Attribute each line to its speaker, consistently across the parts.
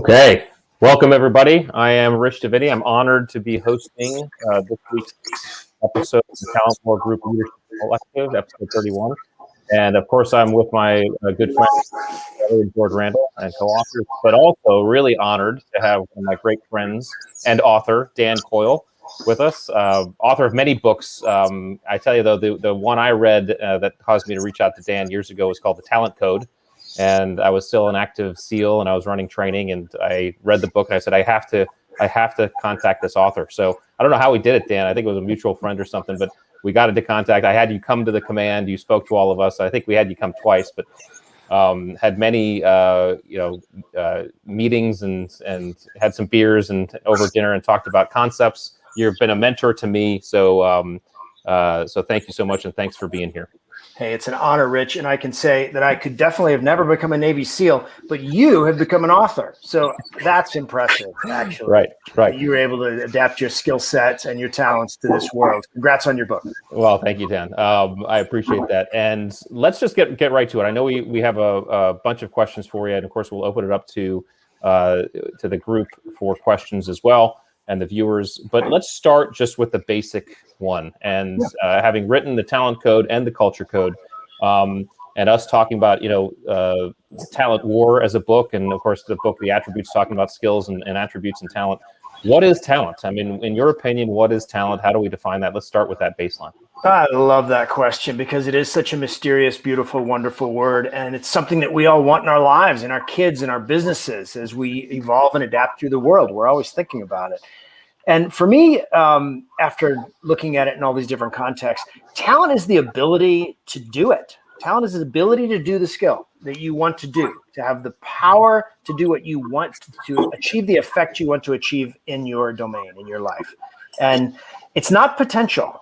Speaker 1: Okay, welcome everybody. I am Rich Diviney. I'm honored to be hosting this week's episode of the Talent War Group Leadership Collective, episode 31. And of course, I'm with my good friend, George Randall, and co-authors, but also really honored to have one of my great friends and author, Dan Coyle, with us, author of many books. I tell you, though, the one I read that caused me to reach out to Dan years ago was called The Talent Code. And I was still an active SEAL, and I was running training, and I read the book, and I said, I have to contact this author. So I don't know how we did it, Dan. I think it was a mutual friend or something, but we got into contact. I had you come to the command. You spoke to all of us. I think we had you come twice, but had many meetings and had some beers and over dinner and talked about concepts. You've been a mentor to me, so thank you so much, and thanks for being here.
Speaker 2: Hey, it's an honor, Rich, and I can say that I could definitely have never become a Navy SEAL, but you have become an author. So that's impressive, actually.
Speaker 1: Right.
Speaker 2: You were able to adapt your skill sets and your talents to this world. Congrats on your book.
Speaker 1: Well, thank you, Dan. I appreciate that. And let's just get right to it. I know we have a bunch of questions for you, and of course, we'll open it up to the group for questions as well, and the viewers. But let's start just with the basic one. And having written the Talent Code and the Culture Code, and us talking about, Talent War as a book, and of course the book, The Attributes, talking about skills and attributes and talent. What is talent? I mean, in your opinion, what is talent? How do we define that? Let's start with that baseline.
Speaker 2: I love that question because it is such a mysterious, beautiful, wonderful word. And it's something that we all want in our lives, in our kids, in our businesses, as we evolve and adapt through the world. We're always thinking about it. And for me, after looking at it in all these different contexts, talent is the ability to do it. Talent is the ability to do the skill that you want to do, to have the power to do what you want to achieve, the effect you want to achieve in your domain, in your life. And it's not potential.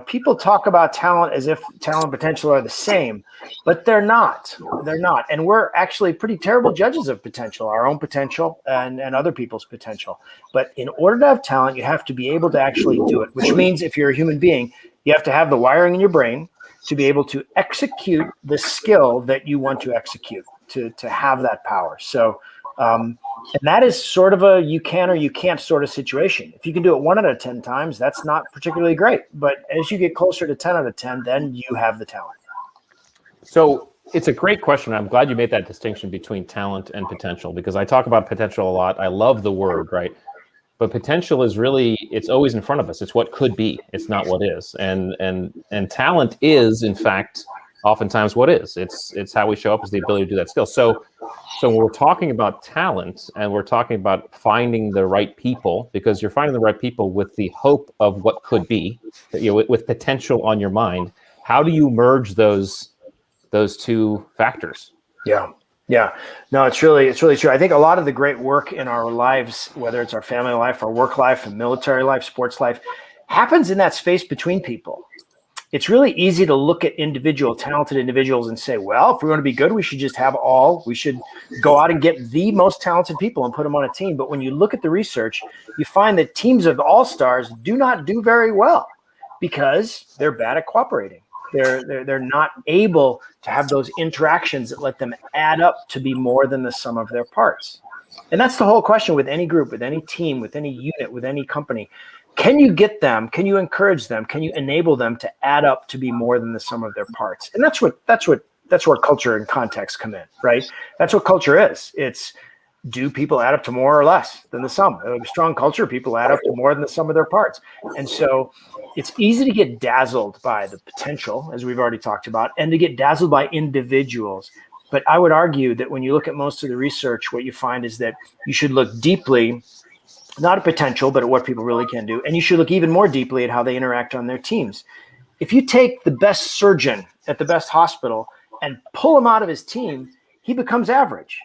Speaker 2: People talk about talent as if talent and potential are the same, but they're not. They're not. And we're actually pretty terrible judges of potential, our own potential and other people's potential. But in order to have talent, you have to be able to actually do it, which means if you're a human being, you have to have the wiring in your brain to be able to execute the skill that you want to execute, to have that power. So, and that is sort of a you can or you can't sort of situation. If you can do it 1 out of 10 times, that's not particularly great. But as you get closer to 10 out of 10, then you have the talent.
Speaker 1: So it's a great question. I'm glad you made that distinction between talent and potential, because I talk about potential a lot. I love the word, right? But potential is really, it's always in front of us. It's what could be. It's not what is. And talent is, in fact, oftentimes what is. It's how we show up, is the ability to do that skill. So when we're talking about talent, and we're talking about finding the right people, because you're finding the right people with the hope of what could be, with potential on your mind, how do you merge those two factors?
Speaker 2: Yeah. No, it's really true. I think a lot of the great work in our lives, whether it's our family life, our work life, and military life, sports life, happens in that space between people. It's really easy to look at talented individuals and say, well, if we want to be good, we should just we should go out and get the most talented people and put them on a team. But when you look at the research, you find that teams of all-stars do not do very well because they're bad at cooperating. They're not able to have those interactions that let them add up to be more than the sum of their parts. And that's the whole question with any group, with any team, with any unit, with any company. Can you get them? Can you encourage them? Can you enable them to add up to be more than the sum of their parts? And that's where culture and context come in, right? That's what culture is. It's, do people add up to more or less than the sum? A strong culture, people add up to more than the sum of their parts. And so it's easy to get dazzled by the potential, as we've already talked about, and to get dazzled by individuals. But I would argue that when you look at most of the research, what you find is that you should look deeply, not at potential, but at what people really can do. And you should look even more deeply at how they interact on their teams. If you take the best surgeon at the best hospital and pull him out of his team, he becomes average.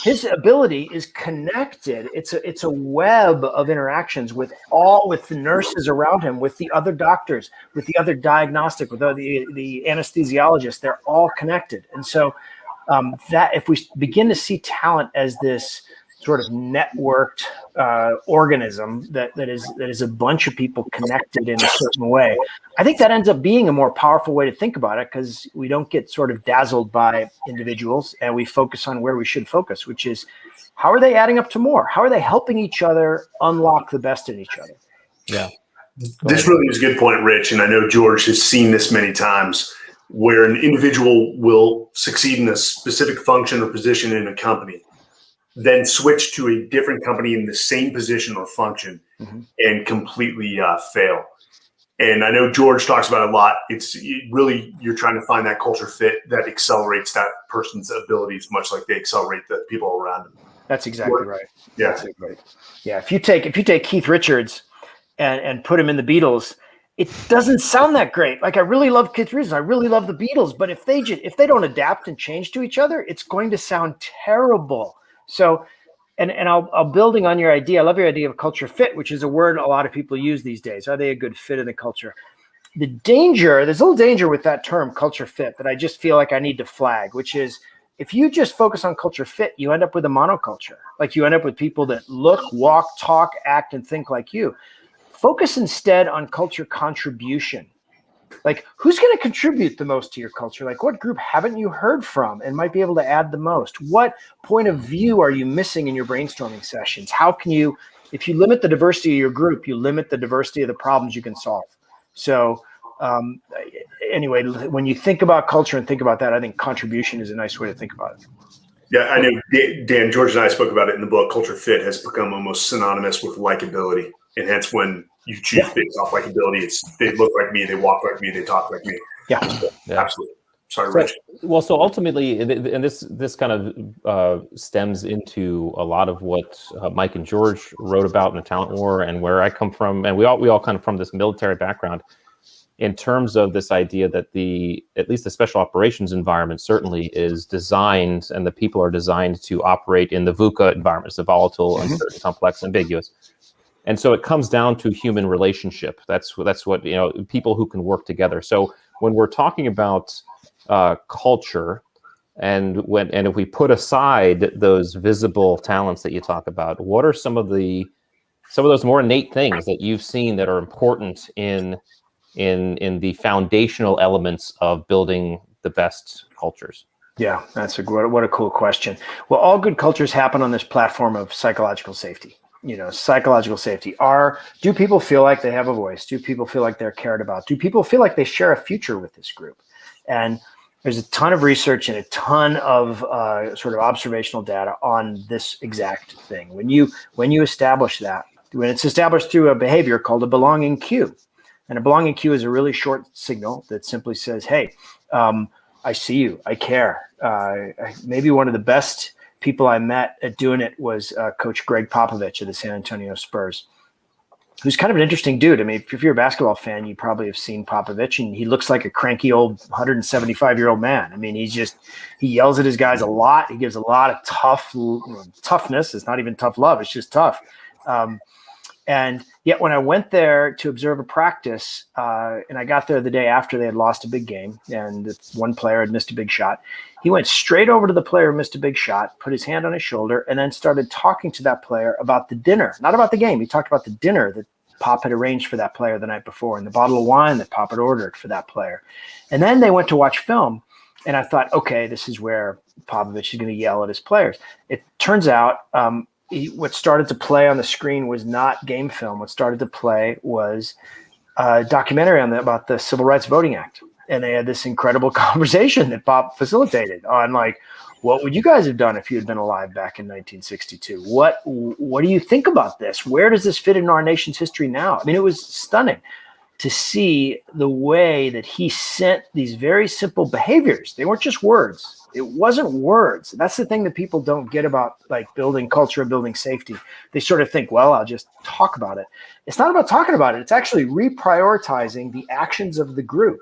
Speaker 2: His ability is connected. It's a web of interactions with the nurses around him, with the other doctors, with the other diagnostic, with the anesthesiologist. They're all connected. And so that if we begin to see talent as this sort of networked organism that is a bunch of people connected in a certain way, I think that ends up being a more powerful way to think about it, because we don't get sort of dazzled by individuals and we focus on where we should focus, which is How are they adding up to more? How are they helping each other unlock the best in each other?
Speaker 1: Yeah.
Speaker 3: This really is a good point, Rich. And I know George has seen this many times where an individual will succeed in a specific function or position in a company, then switch to a different company in the same position or function and completely fail. And I know George talks about it a lot. Really, you're trying to find that culture fit that accelerates that person's abilities, much like they accelerate the people around them.
Speaker 2: That's exactly right.
Speaker 3: Yeah.
Speaker 2: That's exactly right. Yeah. If you take Keith Richards and put him in the Beatles, it doesn't sound that great. Like, I really love Keith Richards, I really love the Beatles, but if they don't adapt and change to each other, it's going to sound terrible. So, and I'll building on your idea. I love your idea of culture fit, which is a word a lot of people use these days. Are they a good fit in the culture? There's a little danger with that term, culture fit, that I just feel like I need to flag, which is, if you just focus on culture fit, you end up with a monoculture. Like, you end up with people that look, walk, talk, act, and think like you. Focus instead on culture contribution. Like, who's going to contribute the most to your culture? Like, what group haven't you heard from and might be able to add the most? What point of view are you missing in your brainstorming sessions? How can you, if you limit the diversity of your group, you limit the diversity of the problems you can solve. So anyway, when you think about culture and think about that, I think contribution is a nice way to think about it.
Speaker 3: Yeah, I know, Dan, George and I spoke about it in the book. Culture fit has become almost synonymous with likability. And hence, when you choose based off likability, they look like me, they walk like me, they talk like me.
Speaker 2: Yeah,
Speaker 3: Absolutely. Sorry, Rich.
Speaker 1: So ultimately, and this kind of stems into a lot of what Mike and George wrote about in the Talent War, and where I come from, and we all come from this military background, in terms of this idea that at least the special operations environment certainly is designed, and the people are designed to operate in the VUCA environments, the volatile, uncertain, complex, ambiguous. And so it comes down to human relationship. That's what, people who can work together. So when we're talking about culture, and if we put aside those visible talents that you talk about, what are some of those more innate things that you've seen that are important in the foundational elements of building the best cultures?
Speaker 2: Yeah, what a cool question. Well, all good cultures happen on this platform of psychological safety. Psychological safety. Do people feel like they have a voice? Do people feel like they're cared about? Do people feel like they share a future with this group? And there's a ton of research and a ton of sort of observational data on this exact thing. When you establish that, when it's established through a behavior called a belonging cue, and a belonging cue is a really short signal that simply says, "Hey, I see you. I care." Maybe one of the best people I met at doing it was Coach Greg Popovich of the San Antonio Spurs, who's kind of an interesting dude. I mean, if you're a basketball fan, you probably have seen Popovich, and he looks like a cranky old 175-year-old man. I mean, he yells at his guys a lot. He gives a lot of toughness. It's not even tough love. It's just tough. And yet when I went there to observe a practice, and I got there the day after they had lost a big game, and one player had missed a big shot, he went straight over to the player who missed a big shot, put his hand on his shoulder, and then started talking to that player about the dinner, not about the game. He talked about the dinner that Pop had arranged for that player the night before, and the bottle of wine that Pop had ordered for that player. And then they went to watch film, and I thought, okay, this is where Popovich is going to yell at his players. It turns out what started to play on the screen was not game film. What started to play was a documentary about the Civil Rights Voting Act. And they had this incredible conversation that Pop facilitated on, like, what would you guys have done if you had been alive back in 1962? What do you think about this? Where does this fit in our nation's history now? I mean, it was stunning to see the way that he sent these very simple behaviors. They weren't just words. It wasn't words. That's the thing that people don't get about, like, building culture and building safety. They sort of think, well, I'll just talk about it. It's not about talking about it. It's actually reprioritizing the actions of the group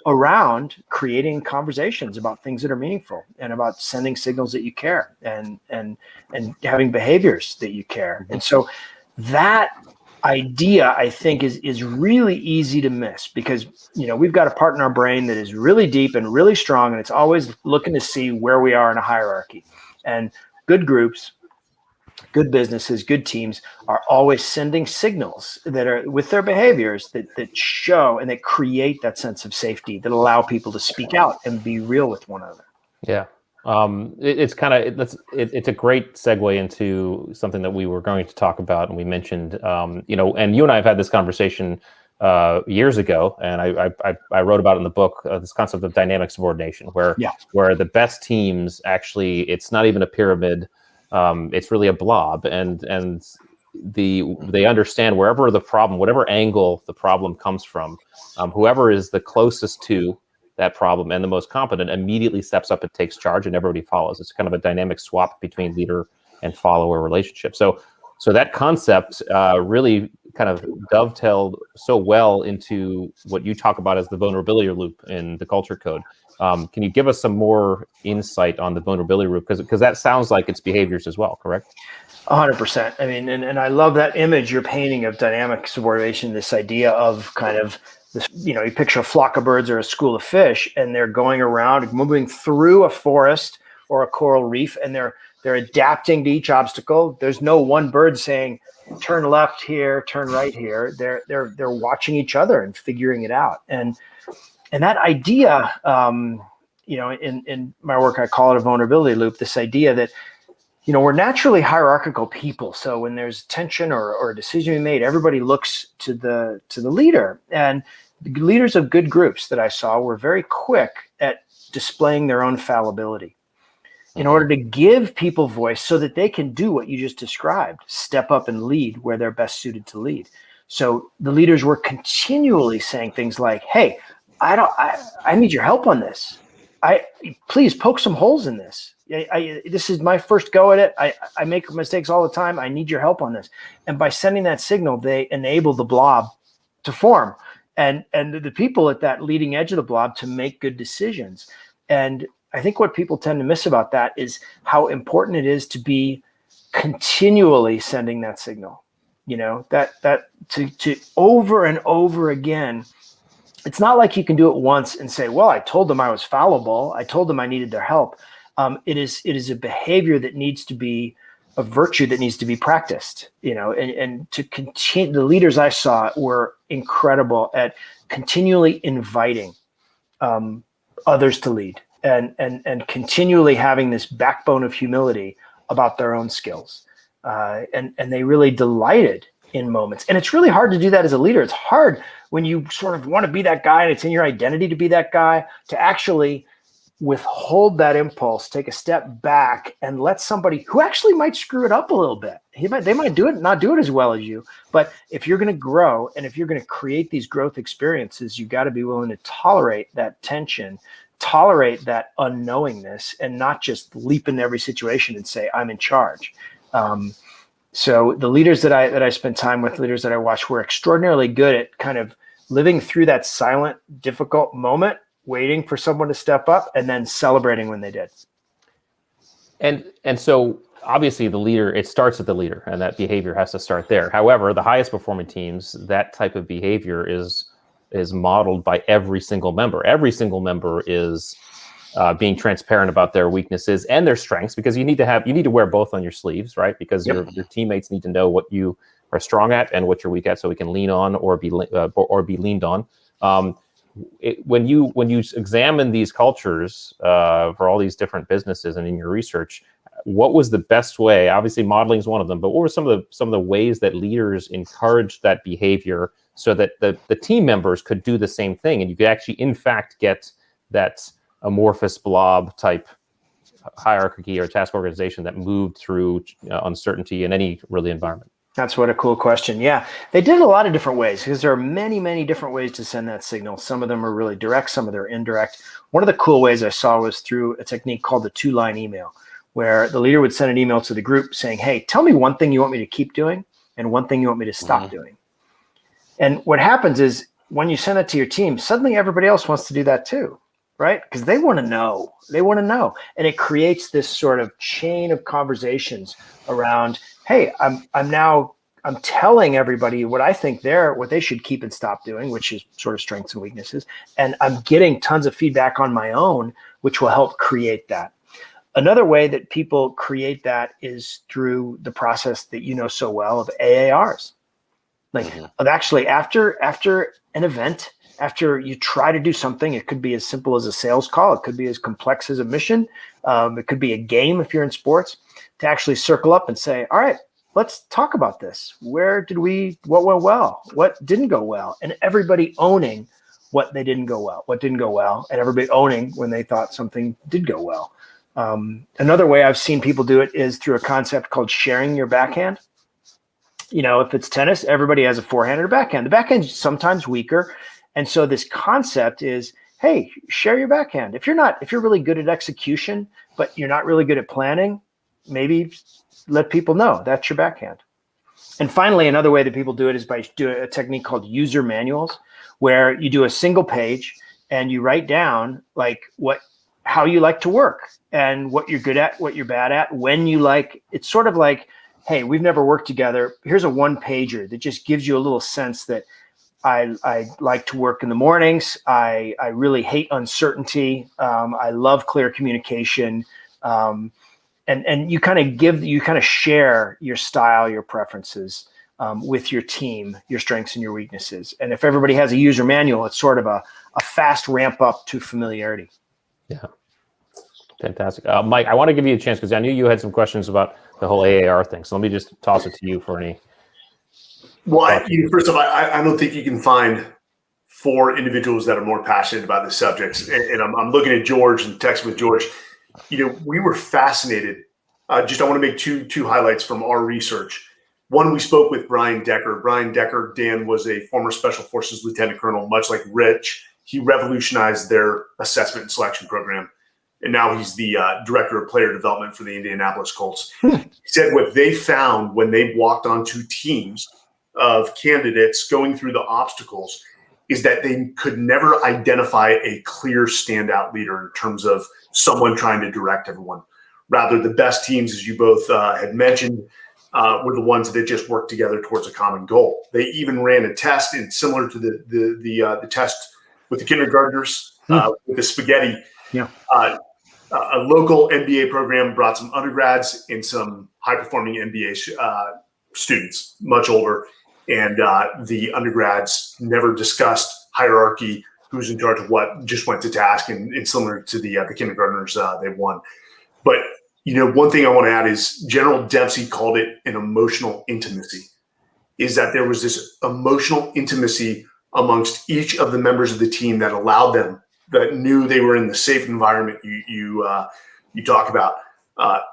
Speaker 2: around creating conversations about things that are meaningful, and about sending signals that you care, and having behaviors that you care. And so that idea, I think, is really easy to miss, because we've got a part in our brain that is really deep and really strong, and it's always looking to see where we are in a hierarchy. And good groups, good businesses, good teams are always sending signals that are, with their behaviors, that show and that create that sense of safety, that allow people to speak out and be real with one another.
Speaker 1: Yeah. It's kind of it's a great segue into something that we were going to talk about, and we mentioned, and you and I have had this conversation years ago, and I wrote about it in the book, this concept of dynamic subordination, where the best teams actually, it's not even a pyramid, it's really a blob, and they understand wherever the problem, whatever angle the problem comes from, whoever is the closest to that problem and the most competent immediately steps up and takes charge, and everybody follows. It's kind of a dynamic swap between leader and follower relationship. So that concept really kind of dovetailed so well into what you talk about as the vulnerability loop in the culture code. Can you give us some more insight on the vulnerability loop? Because that sounds like it's behaviors as well, correct?
Speaker 2: 100%. I mean, and I love that image you're painting of dynamic subordination, this idea of kind of this, you picture a flock of birds or a school of fish, and they're going around, moving through a forest or a coral reef, and they're adapting to each obstacle. There's no one bird saying, turn left here, turn right here. They're watching each other and figuring it out. And that idea, in my work, I call it a vulnerability loop, this idea that, we're naturally hierarchical people. So when there's tension or a decision being made, everybody looks to the leader. And the leaders of good groups that I saw were very quick at displaying their own fallibility in order to give people voice so that they can do what you just described, step up and lead where they're best suited to lead. So the leaders were continually saying things like, hey, I need your help on this. Please poke some holes in this. This is my first go at it. I make mistakes all the time. I need your help on this. And by sending that signal, they enable the blob to form and the people at that leading edge of the blob to make good decisions. And I think what people tend to miss about that is how important it is to be continually sending that signal, that to over and over again. It's not like you can do it once and say, well, I told them I was fallible. I told them I needed their help. It is a behavior that needs to be a virtue that needs to be practiced, and to continue. The leaders I saw were incredible at continually inviting others to lead and continually having this backbone of humility about their own skills. And they really delighted in moments. And it's really hard to do that as a leader. It's hard when you sort of want to be that guy and it's in your identity to be that guy, to actually withhold that impulse, take a step back and let somebody who actually might screw it up a little bit. They might do it, not do it as well as you. But if you're going to grow and if you're going to create these growth experiences, you got to be willing to tolerate that tension, tolerate that unknowingness, and not just leap into every situation and say, I'm in charge. So the leaders that I spent time with, leaders that I watched, were extraordinarily good at kind of living through that silent, difficult moment, waiting for someone to step up and then celebrating when they did.
Speaker 1: And so obviously the leader, it starts at the leader, and that behavior has to start there. However, the highest performing teams, that type of behavior is modeled by every single member. Every single member is being transparent about their weaknesses and their strengths, because you need to wear both on your sleeves, right? Because your teammates need to know what you are strong at and what you're weak at, so we can lean on or be leaned on. When you examine these cultures for all these different businesses and in your research, what was the best way? Obviously, modeling is one of them, but what were some of the ways that leaders encouraged that behavior so that the team members could do the same thing, and you could actually, in fact, get that amorphous blob type hierarchy or task organization that moved through uncertainty in any really environment?
Speaker 2: That's what a cool question. Yeah, they did a lot of different ways, because there are many, many different ways to send that signal. Some of them are really direct, some of them are indirect. One of the cool ways I saw was through a technique called the 2-line email, where the leader would send an email to the group saying, hey, tell me one thing you want me to keep doing and one thing you want me to stop doing. And what happens is when you send it to your team, suddenly everybody else wants to do that too, right? Because they want to know. They want to know. And it creates this sort of chain of conversations around, hey, I'm telling everybody what I think what they should keep and stop doing, which is sort of strengths and weaknesses. And I'm getting tons of feedback on my own, which will help create that. Another way that people create that is through the process that you know so well of AARs. Of actually after an event, after you try to do something, it could be as simple as a sales call, it could be as complex as a mission. It could be a game if you're in sports, to actually circle up and say, all right, let's talk about this. What went well? What didn't go well? And everybody owning what didn't go well, and everybody owning when they thought something did go well. Another way I've seen people do it is through a concept called sharing your backhand. If it's tennis, everybody has a forehand and a backhand. The backhand is sometimes weaker. And so this concept is, hey, share your backhand. If you're really good at execution, but you're not really good at planning, maybe let people know that's your backhand. And finally, another way that people do it is by doing a technique called user manuals, where you do a single page and you write down how you like to work and what you're good at, what you're bad at, when you like. It's sort of like, hey, we've never worked together. Here's a one pager that just gives you a little sense that I like to work in the mornings. I really hate uncertainty. I love clear communication. And you kind of share your style, your preferences with your team, your strengths and your weaknesses. And if everybody has a user manual, it's sort of a fast ramp up to familiarity.
Speaker 1: Yeah. Fantastic. Mike, I want to give you a chance because I knew you had some questions about the whole AAR thing. So let me just toss it to you for any.
Speaker 3: Well, first of all, I don't think you can find 4 individuals that are more passionate about this subject. And I'm looking at George and texting with George. We were fascinated. I want to make two highlights from our research. One, we spoke with Brian Decker. Brian Decker, Dan, was a former Special Forces Lieutenant Colonel, much like Rich. He revolutionized their assessment and selection program. And now he's the director of player development for the Indianapolis Colts. He said what they found when they walked onto teams of candidates going through the obstacles is that they could never identify a clear standout leader in terms of someone trying to direct everyone. Rather, the best teams, as you both had mentioned, were the ones that just worked together towards a common goal. They even ran a test, and similar to the test with the kindergartners, with the spaghetti.
Speaker 2: Yeah.
Speaker 3: A local MBA program brought some undergrads and some high-performing MBA students, much older, and the undergrads never discussed hierarchy, who's in charge of what, just went to task, and similar to the kindergartners, they won. But one thing I want to add is General Dempsey called it an emotional intimacy, is that there was this emotional intimacy amongst each of the members of the team that allowed them, that knew they were in the safe environment you talk about,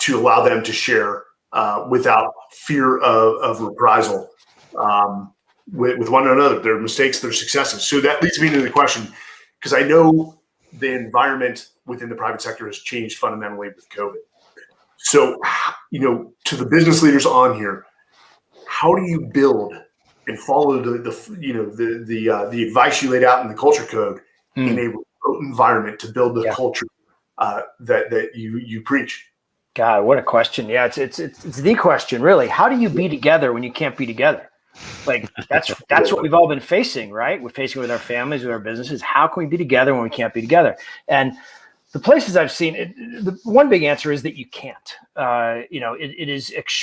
Speaker 3: to allow them to share without fear of reprisal with one another, their mistakes, their successes. So that leads me to the question, because I know the environment within the private sector has changed fundamentally with COVID. So, to the business leaders on here, how do you build and follow the advice you laid out in the culture code in a remote environment to build the culture that you preach?
Speaker 2: God, what a question! Yeah, it's the question, really. How do you be together when you can't be together? Like that's what we've all been facing, right? We're facing with our families, with our businesses. How can we be together when we can't be together? And the places I've seen it, the one big answer is that you can't.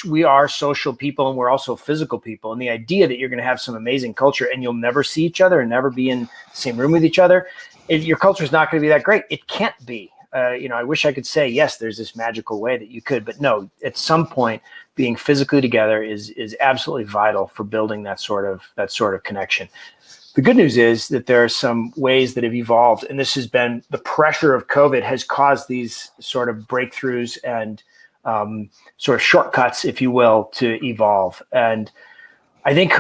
Speaker 2: We are social people and we're also physical people. And the idea that you're going to have some amazing culture and you'll never see each other and never be in the same room with each other, your culture is not going to be that great. It can't be. I wish I could say, yes, there's this magical way that you could, but no, at some point being physically together is absolutely vital for building that sort of connection. The good news is that there are some ways that have evolved, and this has been the pressure of COVID has caused these sort of breakthroughs and sort of shortcuts, if you will, to evolve. And I think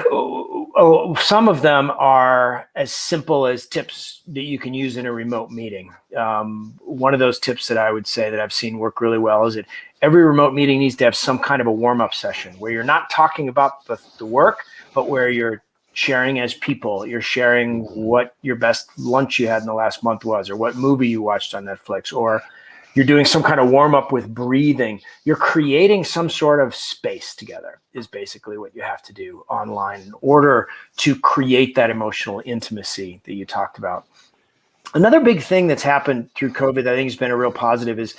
Speaker 2: some of them are as simple as tips that you can use in a remote meeting. One of those tips that I would say that I've seen work really well is that every remote meeting needs to have some kind of a warm-up session where you're not talking about the work, but where you're sharing as people. You're sharing what your best lunch you had in the last month was, or what movie you watched on Netflix, or you're doing some kind of warm up with breathing. You're creating some sort of space together is basically what you have to do online in order to create that emotional intimacy that you talked about. Another big thing that's happened through COVID that I think has been a real positive is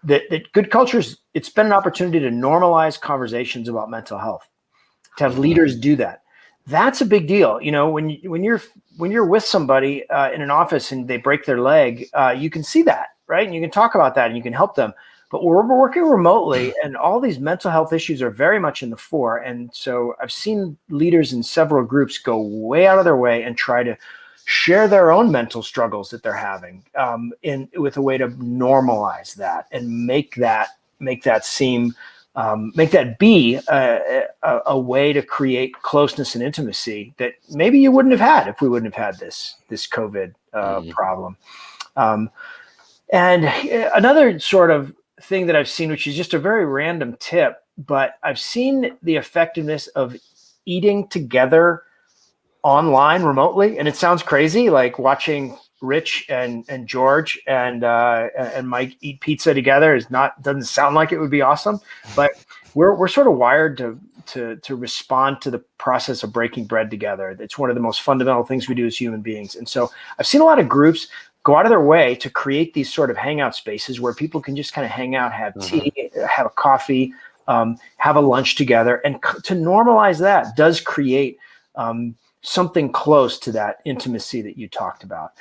Speaker 2: that good cultures, it's been an opportunity to normalize conversations about mental health, to have leaders do that. That's a big deal. When you're with somebody in an office and they break their leg, you can see that. right? And you can talk about that and you can help them. But we're working remotely, and all these mental health issues are very much in the fore. And so I've seen leaders in several groups go way out of their way and try to share their own mental struggles that they're having, with a way to normalize that and make that be a way to create closeness and intimacy that maybe you wouldn't have had if we wouldn't have had this COVID problem. And another sort of thing that I've seen, which is just a very random tip, but I've seen the effectiveness of eating together online remotely. And it sounds crazy, like watching Rich and George and Mike eat pizza together doesn't sound like it would be awesome, but we're sort of wired to respond to the process of breaking bread together. It's one of the most fundamental things we do as human beings. And so I've seen a lot of groups go out of their way to create these sort of hangout spaces where people can just kind of hang out, have tea, have a coffee, have a lunch together. And to normalize that does create something close to that intimacy that you talked about.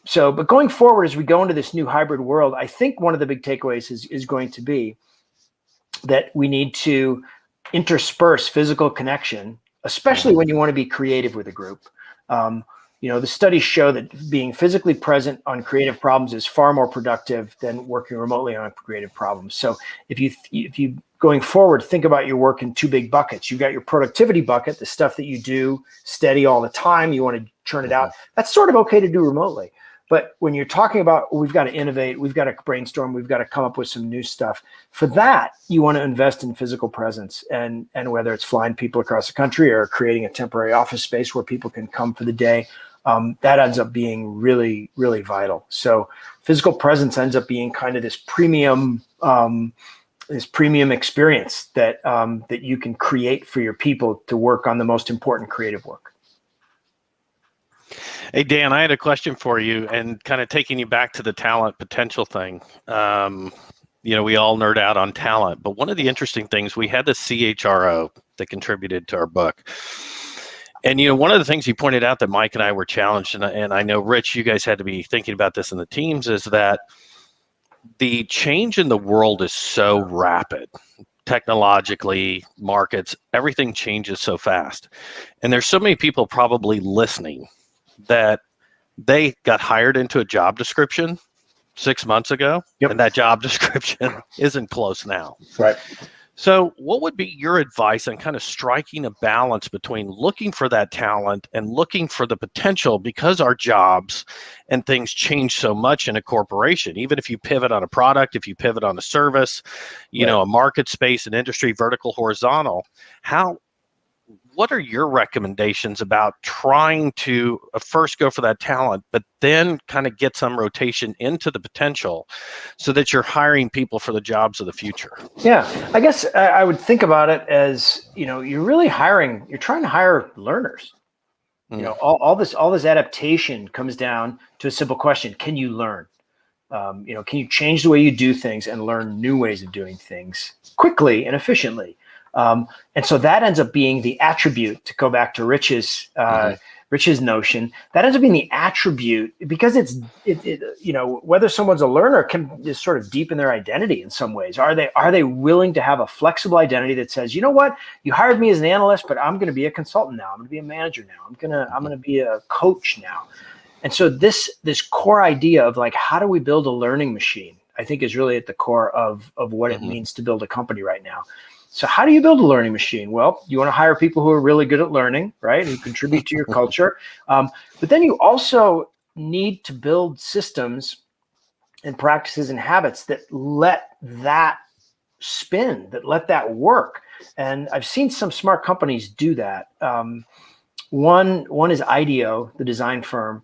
Speaker 2: So, but going forward, as we go into this new hybrid world, I think one of the big takeaways is going to be that we need to intersperse physical connection, especially when you want to be creative with a group. The studies show that being physically present on creative problems is far more productive than working remotely on creative problems. So if you going forward, think about your work in two big buckets. You've got your productivity bucket, the stuff that you do steady all the time, you want to churn it out. That's sort of okay to do remotely. But when you're talking about, we've got to innovate, we've got to brainstorm, we've got to come up with some new stuff. For that, you want to invest in physical presence, and whether it's flying people across the country or creating a temporary office space where people can come for the day, that ends up being really, really vital. So physical presence ends up being kind of this premium experience that you can create for your people to work on the most important creative work.
Speaker 4: Hey, Dan, I had a question for you, and kind of taking you back to the talent potential thing. We all nerd out on talent, but one of the interesting things, we had the CHRO that contributed to our book. And, one of the things he pointed out that Mike and I were challenged, and I know, Rich, you guys had to be thinking about this in the teams, is that the change in the world is so rapid. Technologically, markets, everything changes so fast. And there's so many people probably listening that they got hired into a job description 6 months ago, and that job description isn't close now.
Speaker 2: Right.
Speaker 4: So what would be your advice on kind of striking a balance between looking for that talent and looking for the potential, because our jobs and things change so much in a corporation? Even if you pivot on a product, if you pivot on a service, a market space, an industry, vertical, horizontal, what are your recommendations about trying to first go for that talent, but then kind of get some rotation into the potential so that you're hiring people for the jobs of the future?
Speaker 2: Yeah, I guess I would think about it as, you're really you're trying to hire learners. All this adaptation comes down to a simple question: can you learn? Can you change the way you do things and learn new ways of doing things quickly and efficiently? And so that ends up being the attribute, to go back to Rich's notion, that ends up being the attribute, because whether someone's a learner is sort of deep in their identity in some ways. Are they willing to have a flexible identity that says, you know what, you hired me as an analyst, but I'm going to be a consultant now. I'm going to be a manager now. I'm going to be a coach now. And so this core idea of, like, how do we build a learning machine, I think is really at the core of what it means to build a company right now. So how do you build a learning machine? Well, you want to hire people who are really good at learning, right? Who contribute to your culture. But then you also need to build systems and practices and habits that let that spin, that let that work. And I've seen some smart companies do that. One is IDEO, the design firm.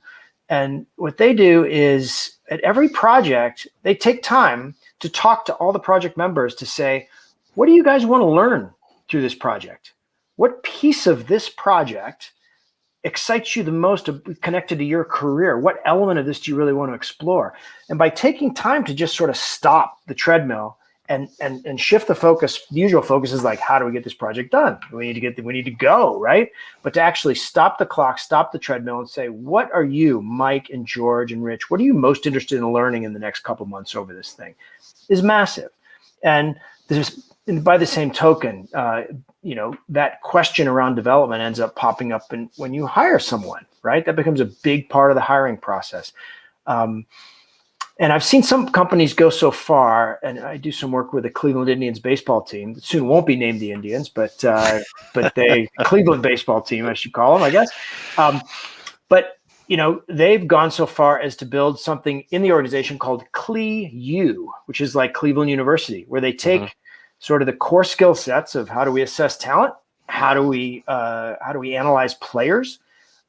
Speaker 2: And what they do is, at every project, they take time to talk to all the project members to say, what do you guys want to learn through this project? What piece of this project excites you the most connected to your career? What element of this do you really want to explore? And by taking time to just sort of stop the treadmill and shift the focus. The usual focus is like, how do we get this project done? We need to go, right? But to actually stop the clock, stop the treadmill, and say, what are you, Mike and George and Rich, what are you most interested in learning in the next couple months over this thing, is massive. And by the same token, that question around development ends up popping up when you hire someone, right? That becomes a big part of the hiring process. And I've seen some companies go so far, and I do some work with the Cleveland Indians baseball team that soon won't be named the Indians, but they Cleveland baseball team, I should call them, I guess. But they've gone so far as to build something in the organization called CLEU, which is like Cleveland University, where they take sort of the core skill sets of how do we assess talent, how do we analyze players,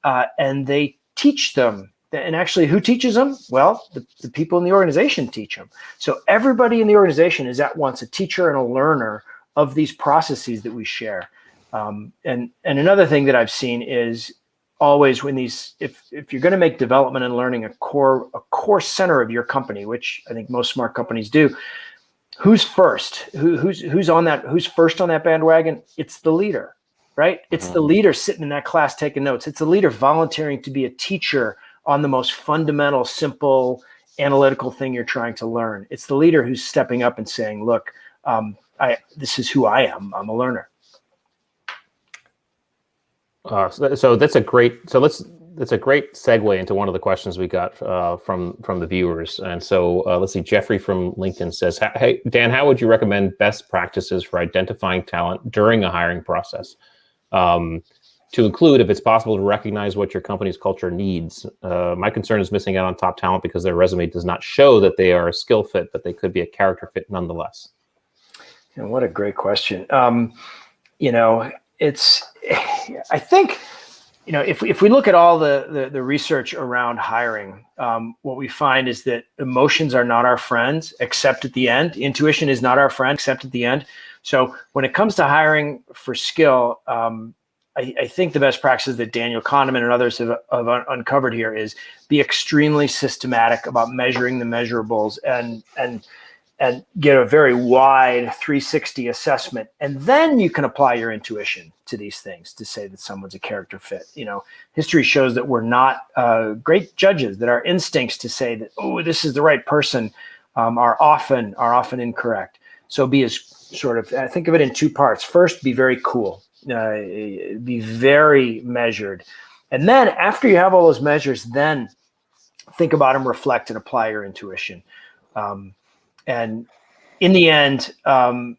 Speaker 2: and they teach them. And actually, who teaches them? Well, the people in the organization teach them. So everybody in the organization is at once a teacher and a learner of these processes that we share. And another thing that I've seen is always when if you're going to make development and learning a core center of your company, which I think most smart companies do, who's first? Who's first on that bandwagon? It's the leader, right? It's the leader sitting in that class taking notes. It's the leader volunteering to be a teacher on the most fundamental, simple, analytical thing you're trying to learn. It's the leader who's stepping up and saying, look, this is who I am. I'm a learner.
Speaker 1: So that's a great segue into one of the questions we got from the viewers. And so let's see, Jeffrey from LinkedIn says, hey, Dan, how would you recommend best practices for identifying talent during a hiring process? To include, if it's possible, to recognize what your company's culture needs. My concern is missing out on top talent because their resume does not show that they are a skill fit, but they could be a character fit nonetheless.
Speaker 2: And what a great question. I think, if we look at all the research around hiring, what we find is that emotions are not our friends, except at the end. Intuition is not our friend, except at the end. So when it comes to hiring for skill, I think the best practices that Daniel Kahneman and others have uncovered here is be extremely systematic about measuring the measurables and get a very wide 360 assessment. And then you can apply your intuition to these things to say that someone's a character fit. History shows that we're not great judges, that our instincts to say that, oh, this is the right person are often incorrect. So be as think of it in two parts. First, be very cool. Be very measured. And then after you have all those measures, then think about them, reflect, and apply your intuition. And in the end, to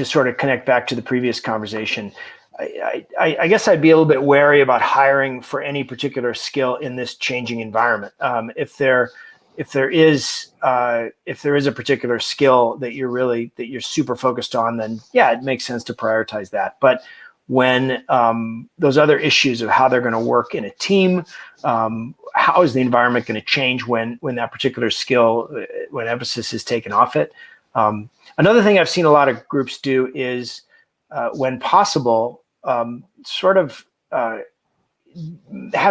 Speaker 2: sort of connect back to the previous conversation, I guess I'd be a little bit wary about hiring for any particular skill in this changing environment. If there is a particular skill that you're super focused on, then yeah, it makes sense to prioritize that. But when those other issues of how they're going to work in a team, how is the environment going to change when that particular skill, when emphasis is taken off it. Another thing I've seen a lot of groups do is when possible, have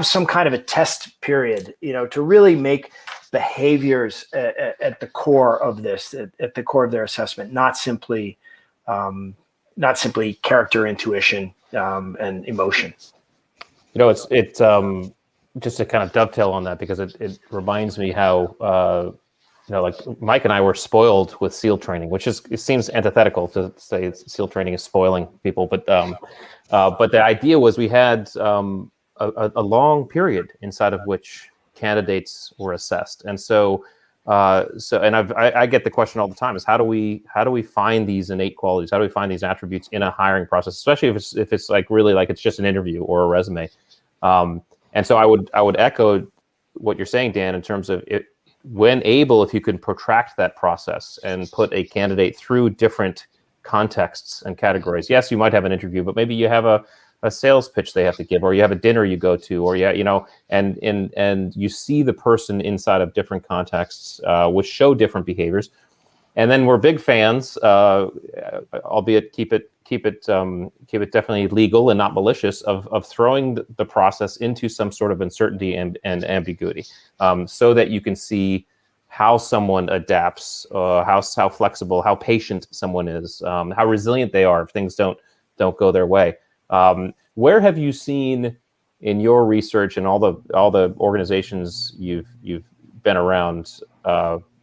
Speaker 2: some kind of a test period, to really make behaviors at the core of this, at the core of their assessment, not simply character, intuition, and emotion.
Speaker 1: It's just to kind of dovetail on that, because it reminds me how like Mike and I were spoiled with SEAL training, which it seems antithetical to say SEAL training is spoiling people, but the idea was we had a long period inside of which candidates were assessed, and I get the question all the time: is how do we find these innate qualities? How do we find these attributes in a hiring process, especially if it's like really like it's just an interview or a resume? And so I would echo what you're saying, Dan, in terms of it. When able, if you can protract that process and put a candidate through different contexts and categories. Yes, you might have an interview, but maybe you have a sales pitch they have to give, or you have a dinner you go to, or and you see the person inside of different contexts, which show different behaviors. And then we're big fans, albeit keep it definitely legal and not malicious, of throwing the process into some sort of uncertainty and ambiguity, so that you can see how someone adapts, how flexible, how patient someone is, how resilient they are if things don't go their way. Where have you seen in your research and all the organizations you've been around,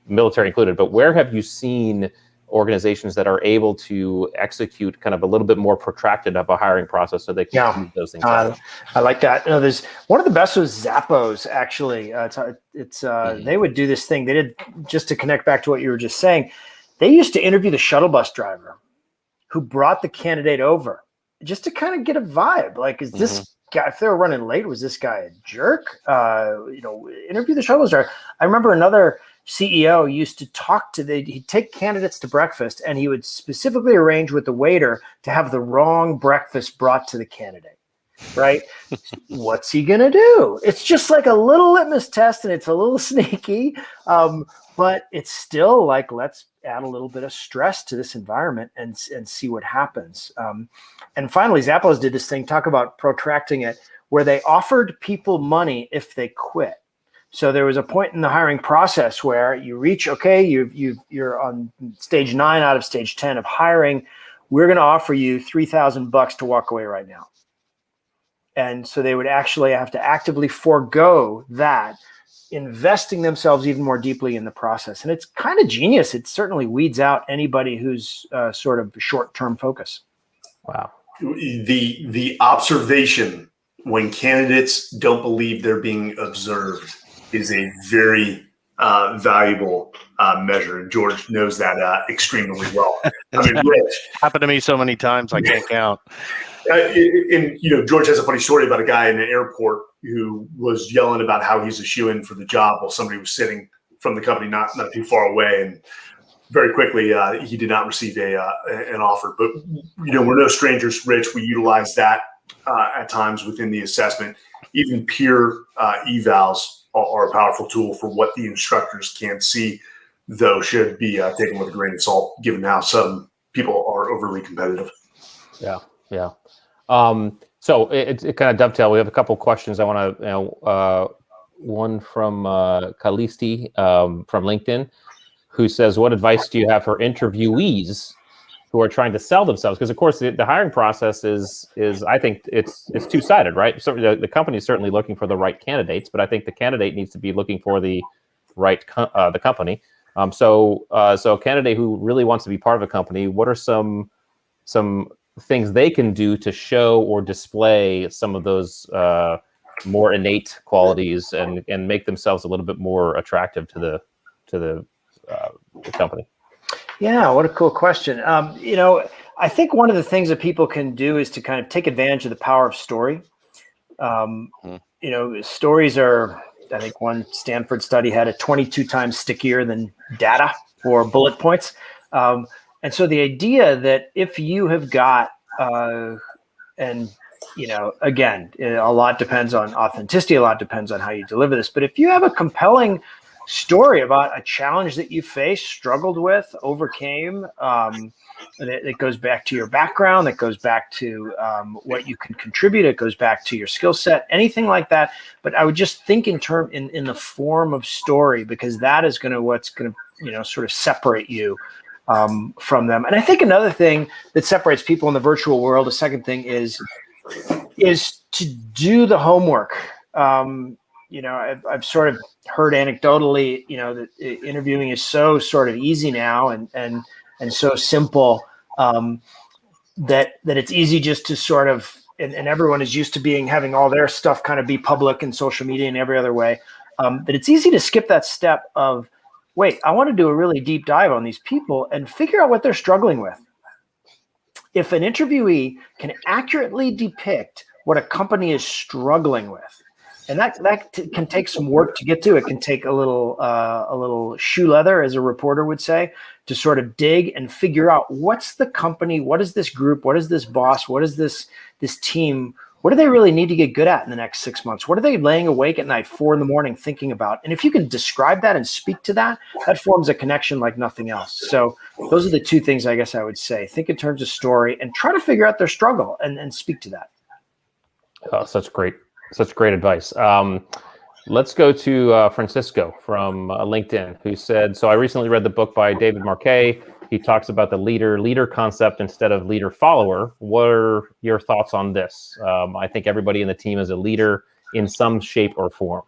Speaker 1: military included, but where have you seen organizations that are able to execute kind of a little bit more protracted of a hiring process so they can smooth those things out?
Speaker 2: I like that. There's one of the best was Zappos, actually. They would do this thing. They did, just to connect back to what you were just saying, they used to interview the shuttle bus driver who brought the candidate over just to kind of get a vibe. Like, is this guy, if they were running late, was this guy a jerk? Interview the shuttle bus driver. I remember another CEO used to talk to he'd take candidates to breakfast, and he would specifically arrange with the waiter to have the wrong breakfast brought to the candidate, right? What's he going to do? It's just like a little litmus test, and it's a little sneaky, but it's still like, let's add a little bit of stress to this environment and see what happens. And finally, Zappos did this thing, talk about protracting it, where they offered people money if they quit. So there was a point in the hiring process where you reach, okay, you're on stage 9 out of stage 10 of hiring. We're going to offer you $3,000 to walk away right now. And so they would actually have to actively forego that, investing themselves even more deeply in the process. And it's kind of genius. It certainly weeds out anybody who's sort of short-term focus.
Speaker 1: Wow.
Speaker 3: The observation when candidates don't believe they're being observed is a very valuable measure. And George knows that extremely well. I mean, Rich,
Speaker 4: happened to me so many times I can't count.
Speaker 3: And George has a funny story about a guy in an airport who was yelling about how he's a shoo-in for the job while somebody was sitting from the company not too far away, and very quickly he did not receive an offer. But we're no strangers, Rich. We utilize that at times within the assessment. Even peer evals are a powerful tool for what the instructors can't see, though should be taken with a grain of salt, given how some people are overly competitive.
Speaker 1: Yeah. So it kind of dovetail. We have a couple of questions. I want to, one from Kalisti from LinkedIn, who says, what advice do you have for interviewees who are trying to sell themselves? Because of course the hiring process is I think it's two-sided, right? So the company is certainly looking for the right candidates, but I think the candidate needs to be looking for the right the company. So a candidate who really wants to be part of a company, what are some things they can do to show or display some of those more innate qualities and make themselves a little bit more attractive to the company?
Speaker 2: Yeah, what a cool question. I think one of the things that people can do is to kind of take advantage of the power of story. Stories are, I think one Stanford study had it 22 times stickier than data or bullet points. And so the idea that if you have got, again, a lot depends on authenticity, a lot depends on how you deliver this, but if you have a compelling story about a challenge that you faced, struggled with, overcame, that goes back to your background, that goes back to what you can contribute, it goes back to your skill set, anything like that. But I would just think in the form of story, because that is what's going to sort of separate you from them. And I think another thing that separates people in the virtual world, a second thing is to do the homework. I've sort of heard anecdotally, that interviewing is so sort of easy now and so simple that it's easy just to sort of, and everyone is used to having all their stuff kind of be public and social media and every other way, that it's easy to skip that step of, wait, I want to do a really deep dive on these people and figure out what they're struggling with. If an interviewee can accurately depict what a company is struggling with, and that can take some work to get to. It can take a little shoe leather, as a reporter would say, to sort of dig and figure out what's the company, what is this group, what is this boss, what is this team, what do they really need to get good at in the next 6 months? What are they laying awake at night 4 a.m. thinking about? And if you can describe that and speak to that, that forms a connection like nothing else. So those are the two things I guess I would say. Think in terms of story and try to figure out their struggle and speak to that.
Speaker 1: Oh, such great advice. Let's go to Francisco from LinkedIn, who said, so I recently read the book by David Marquet. He talks about the leader concept instead of leader follower. What are your thoughts on this? I think everybody in the team is a leader in some shape or form.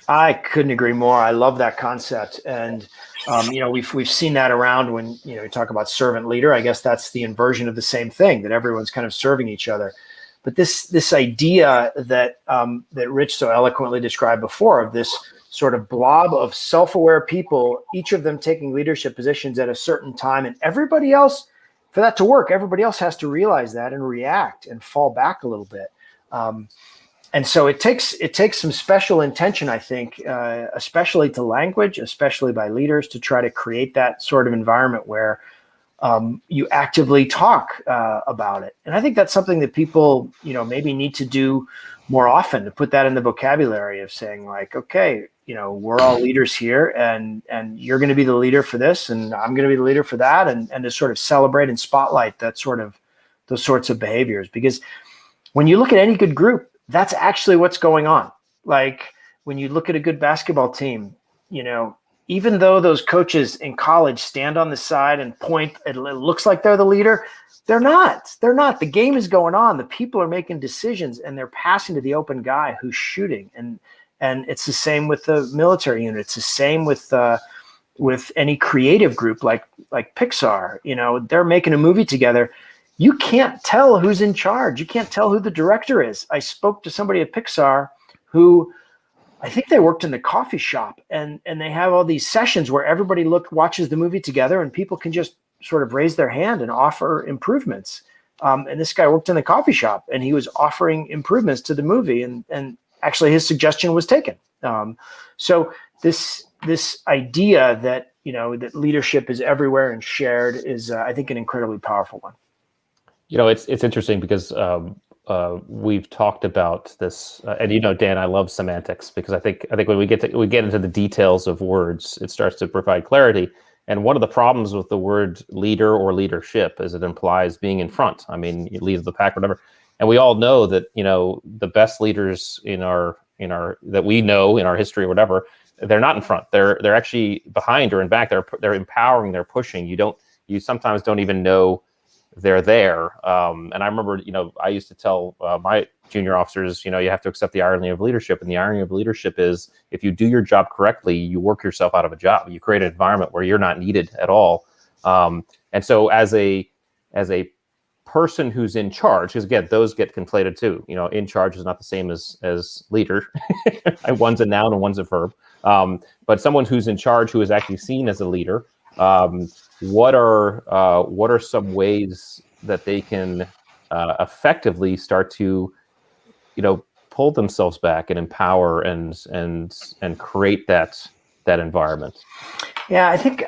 Speaker 2: I couldn't agree more. I love that concept. And, we've seen that around when, you talk about servant leader. I guess that's the inversion of the same thing, that everyone's kind of serving each other. But this idea that Rich so eloquently described before, of this sort of blob of self-aware people, each of them taking leadership positions at a certain time, and everybody else, for that to work, everybody else has to realize that and react and fall back a little bit. And so it takes some special intention, I think, especially to language, especially by leaders, to try to create that sort of environment where you actively talk about it. And I think that's something that people, maybe need to do more often, to put that in the vocabulary of saying, like, okay, we're all leaders here, and you're going to be the leader for this, and I'm going to be the leader for that, and to sort of celebrate and spotlight those sorts of behaviors. Because when you look at any good group, that's actually what's going on. Like when you look at a good basketball team, even though those coaches in college stand on the side and point, it looks like they're the leader. They're not. The game is going on. The people are making decisions, and they're passing to the open guy who's shooting. And it's the same with the military unit. It's the same with any creative group like Pixar. They're making a movie together. You can't tell who's in charge. You can't tell who the director is. I spoke to somebody at Pixar who, I think they worked in the coffee shop, and they have all these sessions where everybody watches the movie together, and people can just sort of raise their hand and offer improvements. And this guy worked in the coffee shop, and he was offering improvements to the movie, and actually his suggestion was taken. So this idea that that leadership is everywhere and shared is, I think, an incredibly powerful one.
Speaker 1: It's interesting because we've talked about this, and Dan, I love semantics, because I think when we get into the details of words, it starts to provide clarity. And one of the problems with the word leader or leadership is it implies being in front. I mean, you lead the pack, whatever. And we all know that the best leaders in our that we know in our history or whatever, they're not in front. They're actually behind or in back. They're empowering. They're pushing. You sometimes don't even know they're there. And I remember, I used to tell my junior officers, you have to accept the irony of leadership. And the irony of leadership is, if you do your job correctly, you work yourself out of a job. You create an environment where you're not needed at all. And so as a person who's in charge, because again, those get conflated too. In charge is not the same as leader. One's a noun and one's a verb. But someone who's in charge, who is actually seen as a leader, what are some ways that they can effectively start to pull themselves back and empower and create that environment?
Speaker 2: Yeah, I think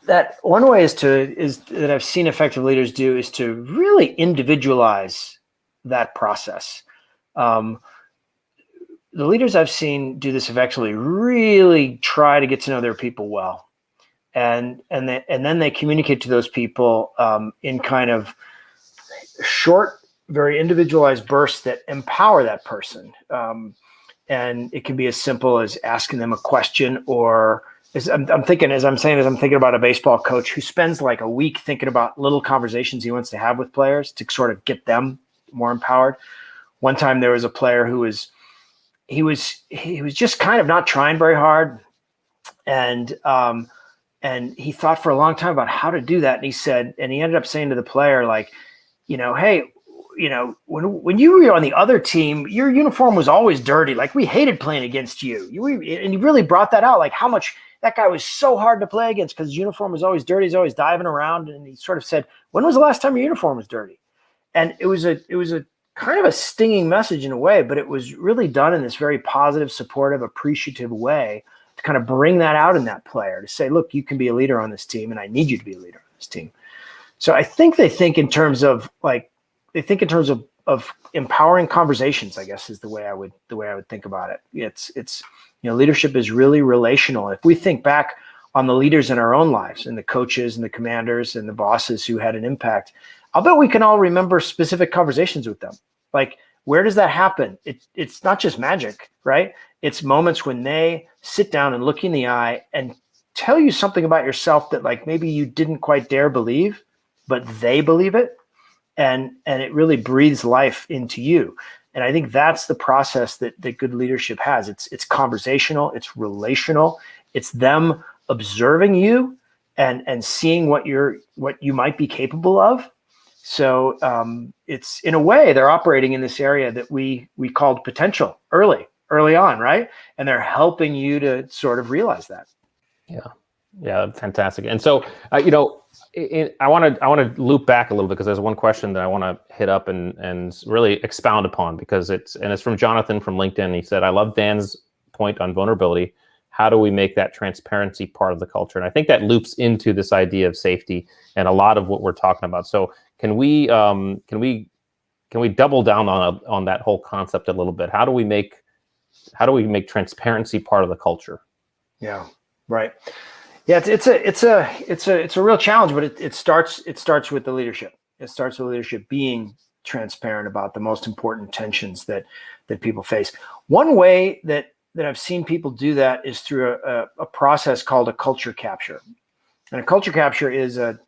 Speaker 2: that one way is that I've seen effective leaders do is to really individualize that process. The leaders I've seen do this effectively really try to get to know their people well. And then they communicate to those people in kind of short, very individualized bursts that empower that person. And it can be as simple as asking them a question, or I'm thinking about a baseball coach who spends like a week thinking about little conversations he wants to have with players to sort of get them more empowered. One time there was a player who was just kind of not trying very hard, and he thought for a long time about how to do that. And he ended up saying to the player, like, hey, when you were on the other team, your uniform was always dirty. Like, we hated playing against you. And he really brought that out, like how much that guy was so hard to play against because his uniform was always dirty. He's always diving around. And he sort of said, when was the last time your uniform was dirty? And it was a kind of a stinging message in a way, but it was really done in this very positive, supportive, appreciative way to kind of bring that out in that player, to say, look, you can be a leader on this team, and I need you to be a leader on this team. So I think they think in terms of empowering conversations, I guess is the way I would think about it. It's leadership is really relational. If we think back on the leaders in our own lives, and the coaches and the commanders and the bosses who had an impact, I'll bet we can all remember specific conversations with them. Like, where does that happen? It's not just magic, right? It's moments when they sit down and look you in the eye and tell you something about yourself that like maybe you didn't quite dare believe, but they believe it. And it really breathes life into you. And I think that's the process that good leadership has. It's conversational, it's relational, it's them observing you and seeing what you might be capable of. So it's, in a way, they're operating in this area that we called potential early on, right? And they're helping you to sort of realize that.
Speaker 1: Yeah, fantastic. And so, I want to loop back a little bit because there's one question that I want to hit up and really expound upon, because it's from Jonathan from LinkedIn. He said, "I love Dan's point on vulnerability. How do we make that transparency part of the culture?" And I think that loops into this idea of safety and a lot of what we're talking about. So can we double down on that whole concept a little bit? How do we make transparency part of the culture?
Speaker 2: Yeah, right. Yeah, it's a real challenge, but it starts with the leadership. It starts with leadership being transparent about the most important tensions that people face. One way that I've seen people do that is through a process called a culture capture. And a culture capture is a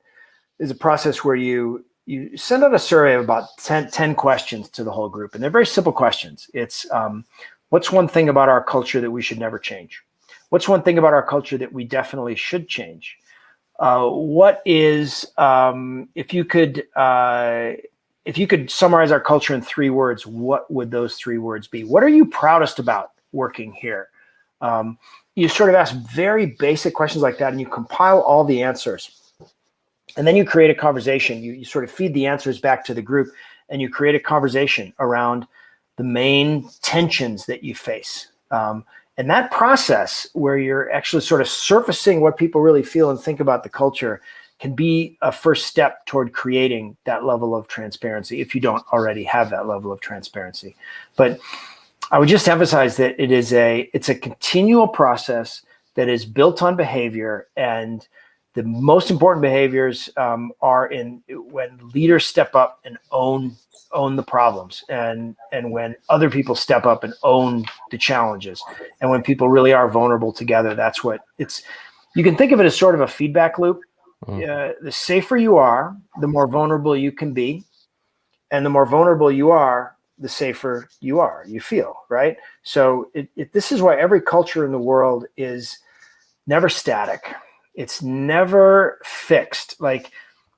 Speaker 2: process where you send out a survey of about 10 questions to the whole group, and they're very simple questions. It's what's one thing about our culture that we should never change? What's one thing about our culture that we definitely should change? What is, if you could summarize our culture in 3 words, what would those 3 words be? What are you proudest about working here? You sort of ask very basic questions like that, and you compile all the answers. And then you create a conversation. You sort of feed the answers back to the group, and you create a conversation around the main tensions that you face. And that process, where you're actually sort of surfacing what people really feel and think about the culture, can be a first step toward creating that level of transparency if you don't already have that level of transparency. But I would just emphasize that it's a continual process that is built on behavior, and the most important behaviors are when leaders step up and own the problems, and when other people step up and own the challenges, and when people really are vulnerable together. That's what it's. You can think of it as sort of a feedback loop. The safer you are, the more vulnerable you can be, and the more vulnerable you are, the safer you feel, right? So this is why every culture in the world is never static. It's never fixed. Like,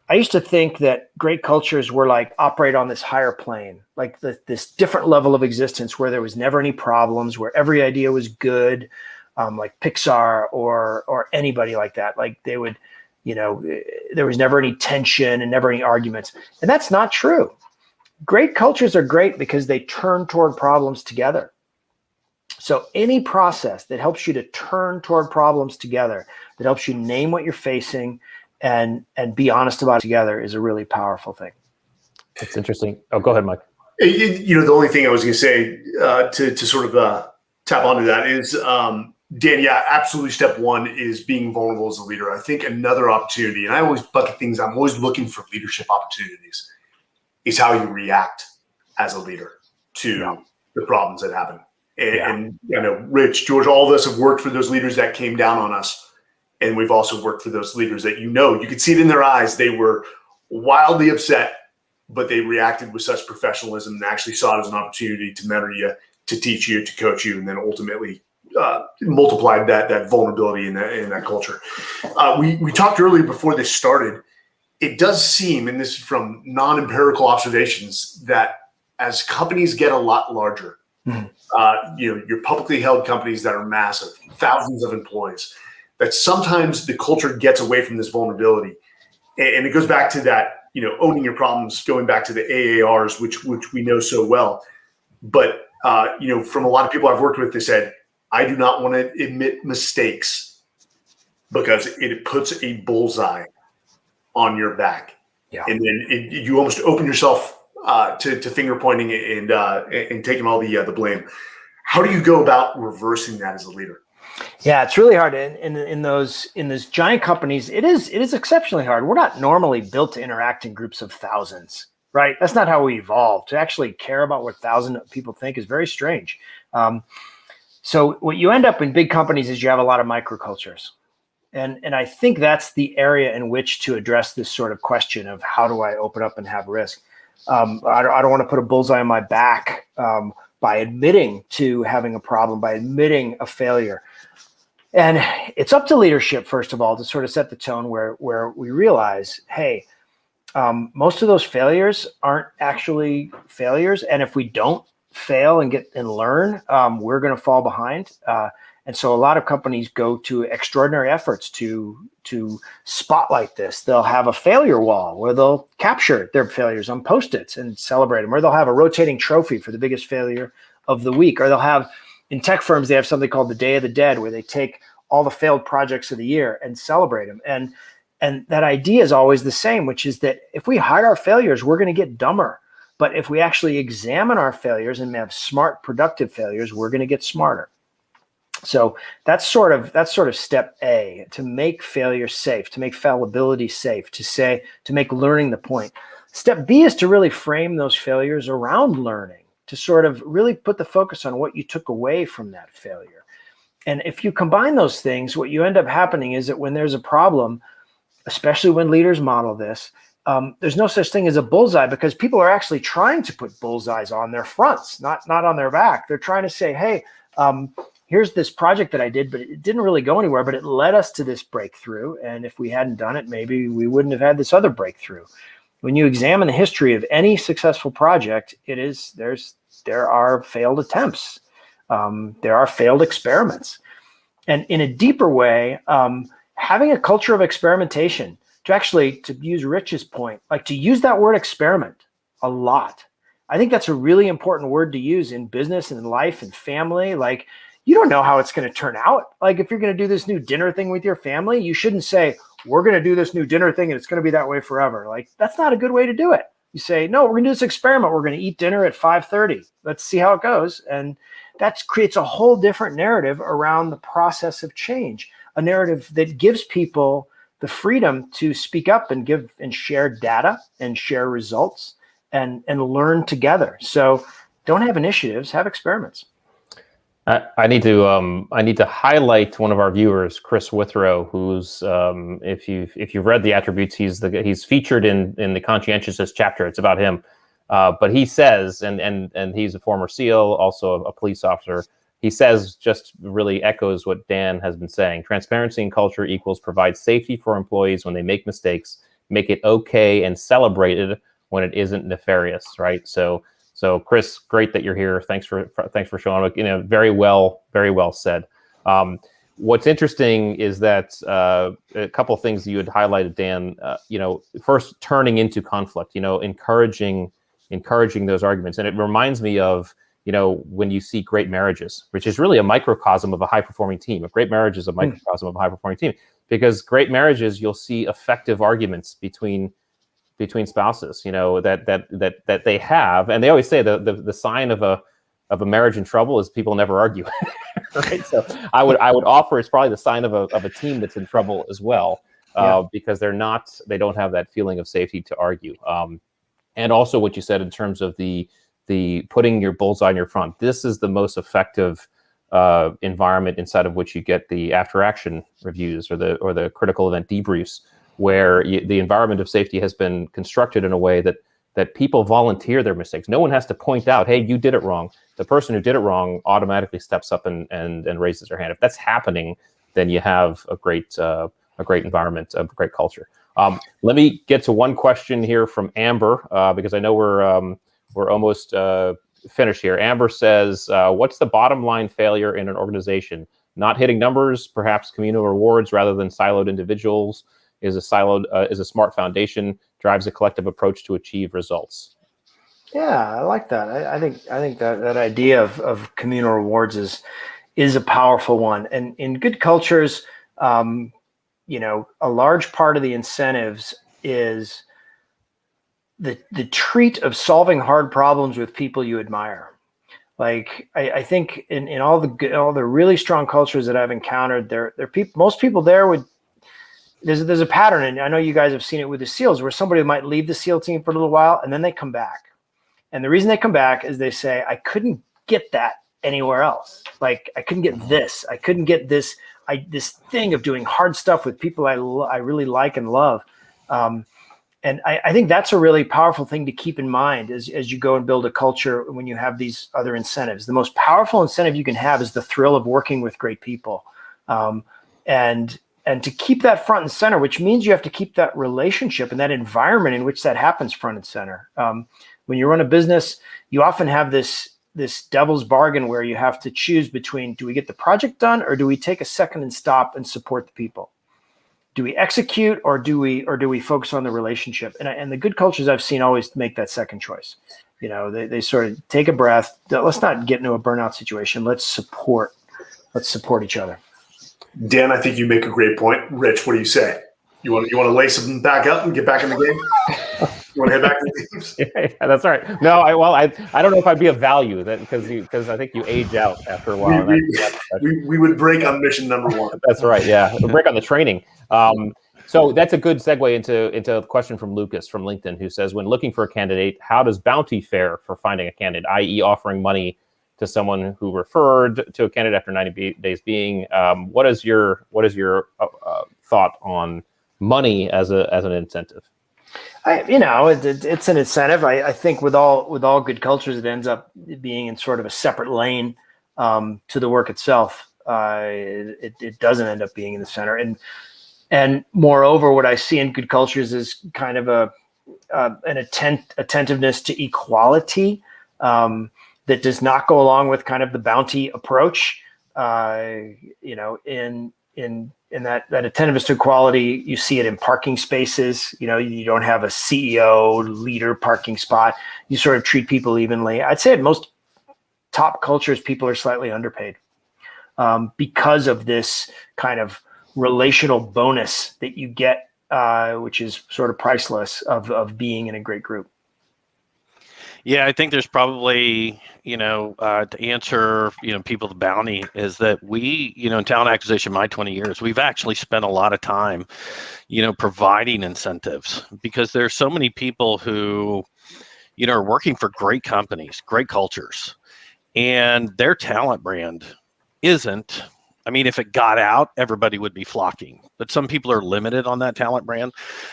Speaker 2: I used to think that great cultures were like operate on this higher plane, like this different level of existence where there was never any problems, where every idea was good, like Pixar or anybody like that. Like they would, there was never any tension and never any arguments. And that's not true. Great cultures are great because they turn toward problems together. So any process that helps you to turn toward problems together, that helps you name what you're facing and be honest about it together, is a really powerful thing.
Speaker 1: It's interesting. Oh, go ahead, Mike.
Speaker 3: The only thing I was going to say to sort of tap onto that is, Dan, yeah, absolutely. Step 1 is being vulnerable as a leader. I think another opportunity, and I always bucket things, I'm always looking for leadership opportunities, is how you react as a leader to the problems that happen. And Rich, George, all of us have worked for those leaders that came down on us. And we've also worked for those leaders that, you could see it in their eyes. They were wildly upset, but they reacted with such professionalism and actually saw it as an opportunity to mentor you, to teach you, to coach you, and then ultimately multiplied that vulnerability in that culture. We talked earlier before this started. It does seem, and this is from non-empirical observations, that as companies get a lot larger, your publicly held companies that are massive, thousands of employees, that sometimes the culture gets away from this vulnerability. And it goes back to that, owning your problems, going back to the AARs, which we know so well. But, from a lot of people I've worked with, they said, I do not want to admit mistakes because it puts a bullseye on your back. Yeah. And then you almost open yourself to finger pointing and taking all the blame. How do you go about reversing that as a leader?
Speaker 2: Yeah, it's really hard. In those giant companies, it is exceptionally hard. We're not normally built to interact in groups of thousands, right? That's not how we evolved. To actually care about what 1,000 people think is very strange. So what you end up in big companies is you have a lot of microcultures. And I think that's the area in which to address this sort of question of how do I open up and have risk. I don't want to put a bullseye on my back by admitting to having a problem, by admitting a failure. And it's up to leadership, first of all, to sort of set the tone where we realize, hey, most of those failures aren't actually failures. And if we don't fail and learn, we're going to fall behind. And so a lot of companies go to extraordinary efforts to spotlight this. They'll have a failure wall where they'll capture their failures on Post-its and celebrate them, or they'll have a rotating trophy for the biggest failure of the week, or they'll have, in tech firms, they have something called the Day of the Dead, where they take all the failed projects of the year and celebrate them. And that idea is always the same, which is that if we hide our failures, we're going to get dumber. But if we actually examine our failures and have smart, productive failures, we're going to get smarter. So that's sort of step A, to make failure safe, to make fallibility safe, to make learning the point. Step B is to really frame those failures around learning, to sort of really put the focus on what you took away from that failure. And if you combine those things, what you end up happening is that when there's a problem, especially when leaders model this, there's no such thing as a bullseye, because people are actually trying to put bullseyes on their fronts, not on their back. They're trying to say, hey, here's this project that I did, but it didn't really go anywhere, but it led us to this breakthrough. And if we hadn't done it, maybe we wouldn't have had this other breakthrough. When you examine the history of any successful project, there are failed attempts. There are failed experiments. And in a deeper way, having a culture of experimentation, to use Rich's point, like to use that word experiment a lot. I think that's a really important word to use in business and in life and family. Like, you don't know how it's going to turn out. Like, if you're going to do this new dinner thing with your family, you shouldn't say, we're going to do this new dinner thing and it's going to be that way forever. Like, that's not a good way to do it. You say, no, we're going to do this experiment. We're going to eat dinner at 5:30. Let's see how it goes. And that creates a whole different narrative around the process of change, a narrative that gives people the freedom to speak up and give and share data and share results and learn together. So don't have initiatives, have experiments.
Speaker 1: I need to highlight one of our viewers, Chris Withrow, who's if you've read the attributes, he's featured in the conscientiousness chapter. It's about him, but he says, and he's a former SEAL, also a police officer. He says, just really echoes what Dan has been saying. Transparency and culture equals provide safety for employees when they make mistakes, make it okay and celebrated when it isn't nefarious, right? So Chris, great that you're here. Thanks for showing up. Very well said. What's interesting is that a couple of things you had highlighted, Dan. First, turning into conflict. Encouraging those arguments, and it reminds me of when you see great marriages, which is really a microcosm of a high-performing team. A great marriage is a microcosm of a high-performing team, because great marriages, you'll see effective arguments between spouses, that they have, and they always say the sign of a marriage in trouble is people never argue, right? So I would offer it's probably the sign of a team that's in trouble as well, because they don't have that feeling of safety to argue. And also what you said in terms of the putting your bullseye in your front. This is the most effective environment inside of which you get the after action reviews or the critical event debriefs, where the environment of safety has been constructed in a way that people volunteer their mistakes. No one has to point out, hey, you did it wrong. The person who did it wrong automatically steps up and raises their hand. If that's happening, then you have a great environment, a great culture. Let me get to one question here from Amber, because I know we're almost finished here. Amber says, what's the bottom line failure in an organization? Not hitting numbers, perhaps communal rewards rather than siloed individuals. Is a smart foundation, drives a collective approach to achieve results.
Speaker 2: Yeah, I like that. I think that idea of communal rewards is a powerful one. And in good cultures, a large part of the incentives is the treat of solving hard problems with people you admire. Like I think in all the really strong cultures that I've encountered, most people there would. There's a pattern, and I know you guys have seen it with the SEALs, where somebody might leave the SEAL team for a little while and then they come back. And the reason they come back is they say, I couldn't get that anywhere else. Like I couldn't get this. I couldn't get this. This thing of doing hard stuff with people I really like and love. And I think that's a really powerful thing to keep in mind as you go and build a culture when you have these other incentives. The most powerful incentive you can have is the thrill of working with great people. And to keep that front and center, which means you have to keep that relationship and that environment in which that happens front and center. When you run a business, you often have this devil's bargain where you have to choose between, do we get the project done or do we take a second and stop and support the people? Do we execute or do we focus on the relationship? And the good cultures I've seen always make that second choice. You know, they sort of take a breath. Let's not get into a burnout situation. Let's support each other.
Speaker 3: Dan, I think you make a great point. Rich, what do you say? You want to lace them back up and get back in the game? You want to head back to the games?
Speaker 1: Yeah, that's all right. No, I don't know if I'd be of value because I think you age out after a while.
Speaker 3: We would break on mission number one.
Speaker 1: That's right. Yeah, we'll break on the training. So that's a good segue into a question from Lucas from LinkedIn, who says, when looking for a candidate, how does bounty fare for finding a candidate, i.e. offering money to someone who referred to a candidate after 90 days being? What is your thought on money as an incentive?
Speaker 2: It's an incentive. I think with all good cultures, it ends up being in sort of a separate lane to the work itself. It doesn't end up being in the center. And moreover, what I see in good cultures is kind of an attentiveness to equality that does not go along with kind of the bounty approach. In that attentiveness to equality, you see it in parking spaces. You don't have a CEO leader parking spot. You sort of treat people evenly. I'd say at most top cultures, people are slightly underpaid because of this kind of relational bonus that you get, which is sort of priceless of being in a great group.
Speaker 4: Yeah, I think there's probably, to answer, people the bounty is that we, in talent acquisition, my 20 years, we've actually spent a lot of time, providing incentives because there's so many people who, are working for great companies, great cultures, and their talent brand isn't. I mean, if it got out, everybody would be flocking, but some people are limited on that talent brand.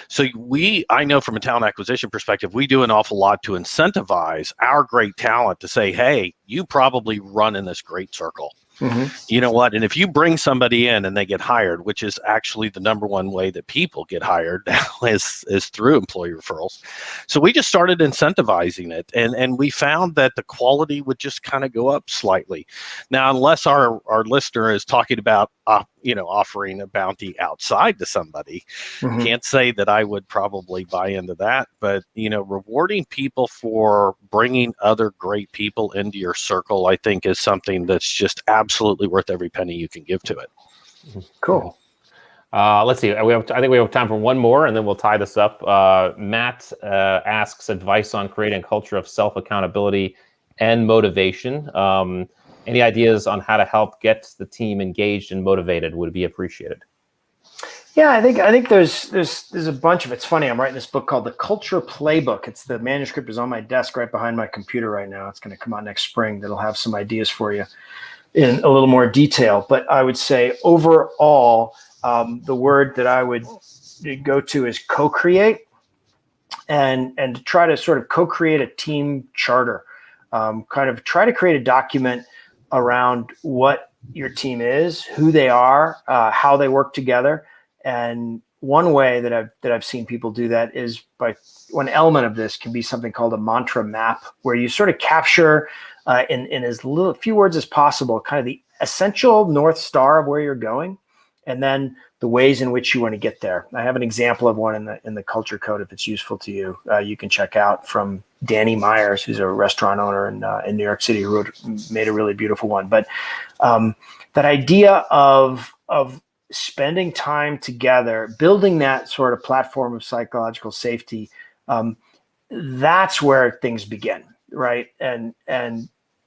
Speaker 4: So I know from a talent acquisition perspective, we do an awful lot to incentivize our great talent to say, hey, you probably run in this great circle. Mm-hmm. You know what? And if you bring somebody in and they get hired, which is actually the number one way that people get hired now is through employee referrals. So we just started incentivizing it, and we found that the quality would just kind of go up slightly. Now, unless our listener is talking about offering a bounty outside to somebody, mm-hmm. Can't say that I would probably buy into that. But rewarding people for bringing other great people into your circle, I think, is something that's just absolutely worth every penny you can give to it.
Speaker 2: Cool.
Speaker 1: Let's see. I think we have time for one more, and then we'll tie this up. Matt asks advice on creating a culture of self-accountability and motivation. Any ideas on how to help get the team engaged and motivated would be appreciated.
Speaker 2: Yeah, I think there's a bunch of. It's funny. I'm writing this book called The Culture Playbook. It's the manuscript is on my desk right behind my computer right now. It's going to come out next spring. That'll have some ideas for you in a little more detail. But I would say overall, the word that I would go to is co-create, and try to sort of co-create a team charter. Kind of try to create a document around what your team is, who they are, how they work together. And one way that I've seen people do that is by one element of this can be something called a mantra map, where you sort of capture in as few words as possible, kind of the essential North Star of where you're going, and then the ways in which you want to get there. I have an example of one in the Culture Code. If it's useful to you, you can check out from Danny Myers, who's a restaurant owner in New York City, who made a really beautiful one. But that idea of spending time together, building that sort of platform of psychological safety, that's where things begin, right? And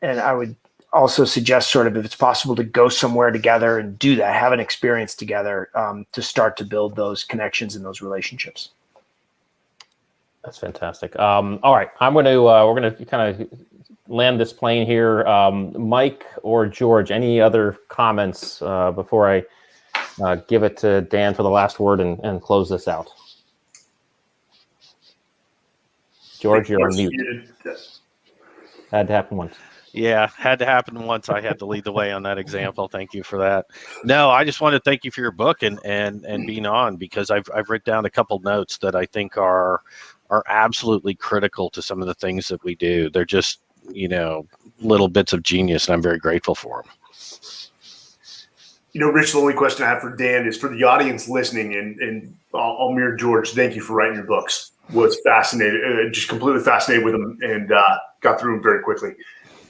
Speaker 2: I would also suggest, sort of, if it's possible, to go somewhere together and do that, have an experience together to start to build those connections and those relationships. That's
Speaker 1: fantastic. All right, we're going to kind of land this plane here. Mike or George, any other comments before I give it to Dan for the last word and close this out? George, you're on mute. Had to happen once.
Speaker 4: Yeah, had to happen once. I had to lead the way on that example. Thank you for that. No, I just want to thank you for your book and being on, because I've written down a couple notes that I think are absolutely critical to some of the things that we do. They're just, little bits of genius, and I'm very grateful for them.
Speaker 3: Rich, the only question I have for Dan is for the audience listening, and I'll mirror George. Thank you for writing your books. Was fascinated, just completely fascinated with them, and got through them very quickly.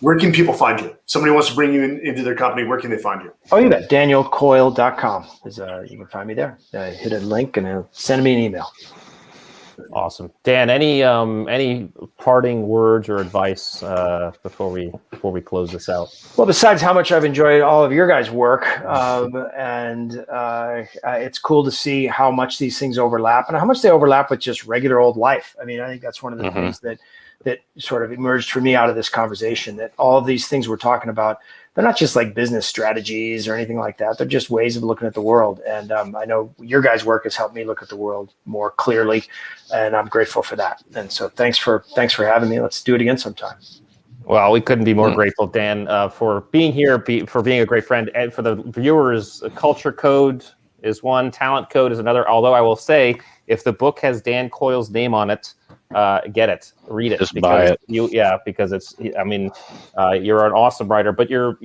Speaker 3: Where can people find you? Somebody wants to bring you into their company. Where can they find you?
Speaker 2: Oh, you bet. DanielCoyle.com. You can find me there. Hit a link and send me an email.
Speaker 1: Awesome. Dan, any parting words or advice before we close this out?
Speaker 2: Well, besides how much I've enjoyed all of your guys' work, and it's cool to see how much these things overlap and how much they overlap with just regular old life. I mean, I think that's one of the things that sort of emerged for me out of this conversation, that all of these things we're talking about, they're not just like business strategies or anything like that. They're just ways of looking at the world. And I know your guys' work has helped me look at the world more clearly, and I'm grateful for that. And so thanks for having me. Let's do it again sometime.
Speaker 1: Well, we couldn't be more grateful, Dan, for being here, for being a great friend. And for the viewers, Culture Code is one, Talent Code is another. Although I will say, if the book has Dan Coyle's name on it, get it, read it.
Speaker 4: Just buy it.
Speaker 1: Because it's. I mean, you're an awesome writer, but you're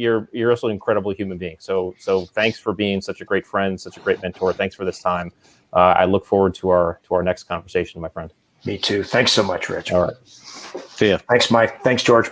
Speaker 1: also an incredible human being. So thanks for being such a great friend, such a great mentor. Thanks for this time. I look forward to our next conversation, my friend.
Speaker 2: Me too. Thanks so much, Rich.
Speaker 1: All right.
Speaker 4: See ya.
Speaker 2: Thanks, Mike. Thanks, George.